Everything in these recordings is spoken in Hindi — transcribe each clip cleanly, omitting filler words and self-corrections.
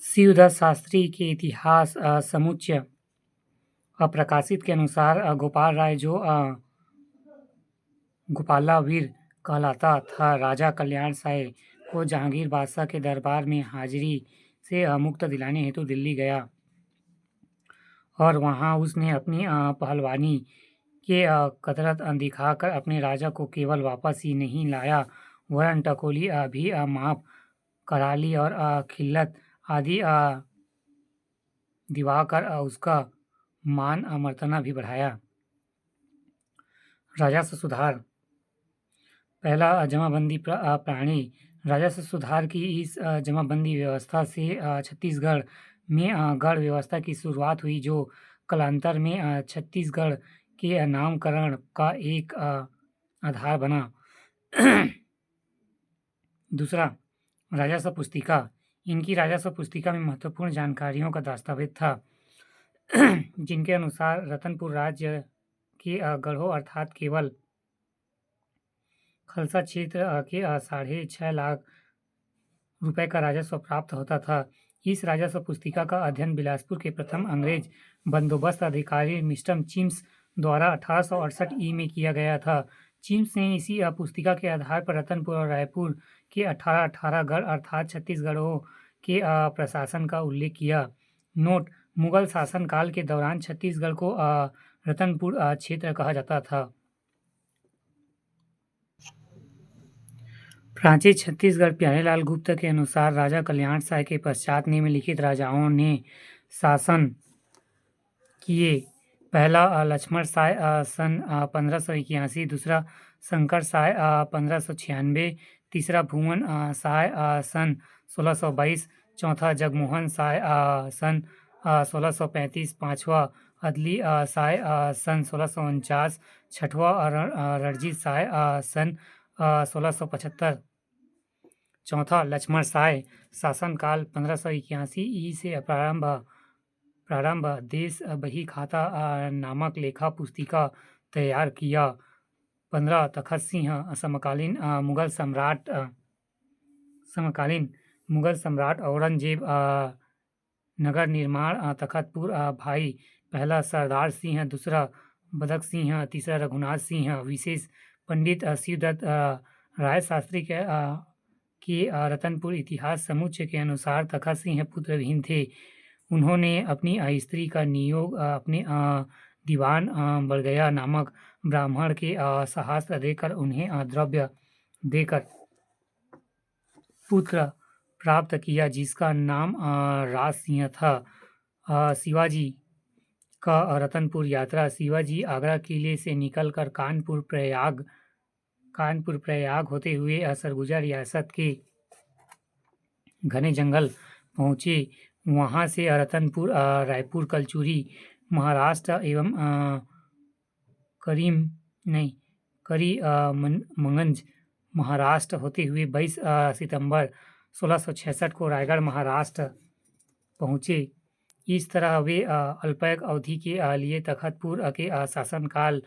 शिवदत्त शास्त्री के इतिहास समुच्चय प्रकाशित के अनुसार गोपाल राय जो गोपालावीर कहलाता था, राजा कल्याण साय को जहांगीर बादशाह के दरबार में हाजिरी से मुक्त दिलाने हेतु दिल्ली गया और वहां उसने अपनी पहलवानी के कदरत दिखाकर अपने राजा को केवल वापस ही नहीं लाया वरन टकोली भी माफ करा ली और खिल्लत आदि दिवाकर उसका मान मर्तना भी बढ़ाया। राजस्व सुधार। पहला जमाबंदी प्राणी। राजस्व सुधार की इस जमाबंदी व्यवस्था से छत्तीसगढ़ में गढ़ व्यवस्था की शुरुआत हुई जो कालांतर में छत्तीसगढ़ के नामकरण का एक आधार बना। दूसरा, राजस्व पुस्तिका। इनकी राजस्व पुस्तिका में महत्वपूर्ण जानकारियों का दस्तावेज था जिनके अनुसार रतनपुर राज्य के गढ़ों अर्थात केवल खालसा क्षेत्र के 6.5 लाख रुपए का राजस्व प्राप्त होता था। इस राजस्व पुस्तिका का अध्ययन बिलासपुर के प्रथम अंग्रेज बंदोबस्त अधिकारी मिस्टर चिम्स द्वारा 1868 में किया गया था। चिम्स ने इसी पुस्तिका के आधार पर रतनपुर और रायपुर के 18 गढ़ अर्थात छत्तीसगढ़ों के प्रशासन का उल्लेख किया। नोट: मुगल शासनकाल के दौरान छत्तीसगढ़ को रतनपुर क्षेत्र कहा जाता था। प्राचीन छत्तीसगढ़ प्यारेलाल गुप्त के अनुसार राजा कल्याण साय के पश्चात निम्नलिखित राजाओं ने शासन किए। पहला लक्ष्मण साय सन 1581, दूसरा शंकर साय 1596, तीसरा भुवन साय सन 1622, चौथा जगमोहन साय सन 1635, पांचवा अदली साय सन 1649, छठवा रणजीत साय सन 1675, चौथा लक्ष्मण साय। शासनकाल 1581 ई से प्रारंभ देश बही खाता नामक लेखा पुस्तिका तैयार किया। 15 तखत सिंह समकालीन मुगल सम्राट औरंगजेब नगर निर्माण तखतपुर भाई पहला सरदार सिंह, दूसरा बदक सिंह, तीसरा रघुनाथ सिंह विशेष पंडित शिवदत्त राय शास्त्री के रतनपुर इतिहास समुच्चय के अनुसार तखत सिंह पुत्र विहीन थे। उन्होंने अपनी स्त्री का नियोग अपने दीवान बड़गया नामक ब्राह्मण के सहस्त्र देकर उन्हें द्रव्य देकर पुत्र प्राप्त किया जिसका नाम राज सिंह था। शिवाजी का रतनपुर यात्रा। शिवाजी आगरा किले से निकलकर कानपुर प्रयाग होते हुए सरगुजा रियासत के घने जंगल पहुंचे। वहां से रतनपुर, रायपुर, कलचुरी महाराष्ट्र एवं करीमगंज महाराष्ट्र होते हुए 22 सितंबर 1666 को रायगढ़ महाराष्ट्र पहुंचे। इस तरह वे अल्पैक अवधि के लिए तखतपुर के शासनकाल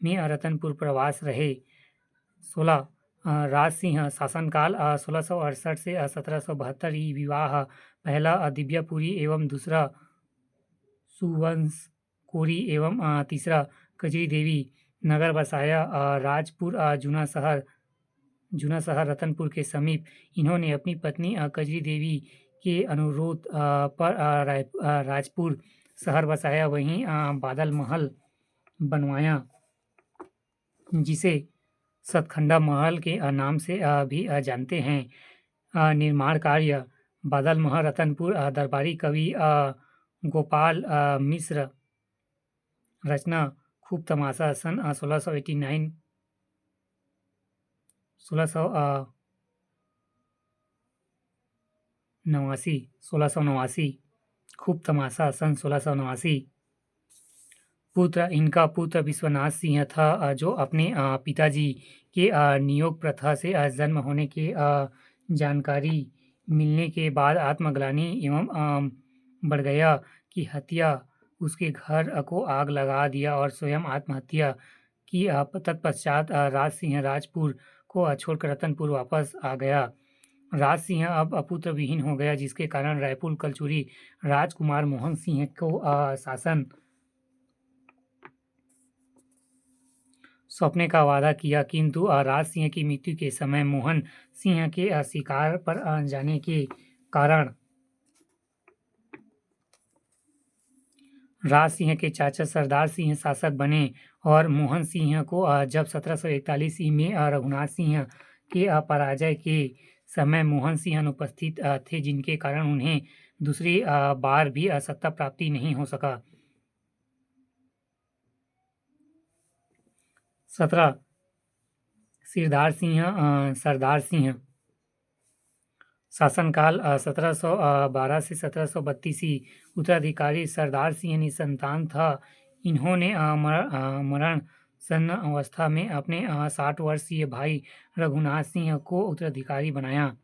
में रतनपुर प्रवास रहे। 16 राज सिंह शासनकाल 1668 से 1772 ई विवाह। पहला दिव्यापुरी एवं दूसरा सुवंशकोरी एवं तीसरा कजरी देवी नगर बसाया। राजपुर जूना शहर रतनपुर के समीप। इन्होंने अपनी पत्नी कजरी देवी के अनुरोध पर राजपुर शहर बसाया। वहीं बादल महल बनवाया जिसे सतखंडा महल के नाम से भी जानते हैं। निर्माण कार्य: बादल महल रतनपुर। दरबारी कवि गोपाल मिश्र। रचना: खूब तमाशा सन 1689। खूब तमाशा सन 1689। पुत्र: इनका पुत्र विश्वनाथ सिंह था जो अपने पिताजी के नियोग प्रथा से जन्म होने के जानकारी मिलने के बाद आत्मग्लानि एवं बड़गया की हत्या उसके घर को आग लगा दिया और स्वयं आत्महत्या की। तत्पश्चात राज सिंह राजपुर को छोड़कर रतनपुर वापस आ गया। राज सिंह अब पुत्र विहीन हो गया, जिसके कारण रायपुर कलचुरी राजकुमार मोहन सिंह को शासन सौंपने का वादा किया, किंतु राज सिंह की मृत्यु के समय मोहन सिंह के शिकार पर जाने के कारण राज सिंह के चाचा सरदार सिंह शासक बने और मोहन सिंह को जब 1741 ईस्वी में रघुनाथ सिंह के पराजय के समय मोहन सिंह अनुपस्थित थे, जिनके कारण उन्हें दूसरी बार भी सत्ता प्राप्ति नहीं हो सका। 17 सरदार सिंह शासनकाल 1712 से 1732। उत्तराधिकारी सरदार सिंह निसंतान था। इन्होंने मरणोत्सन्न अवस्था में अपने 60 वर्षीय भाई रघुनाथ सिंह को उत्तराधिकारी बनाया।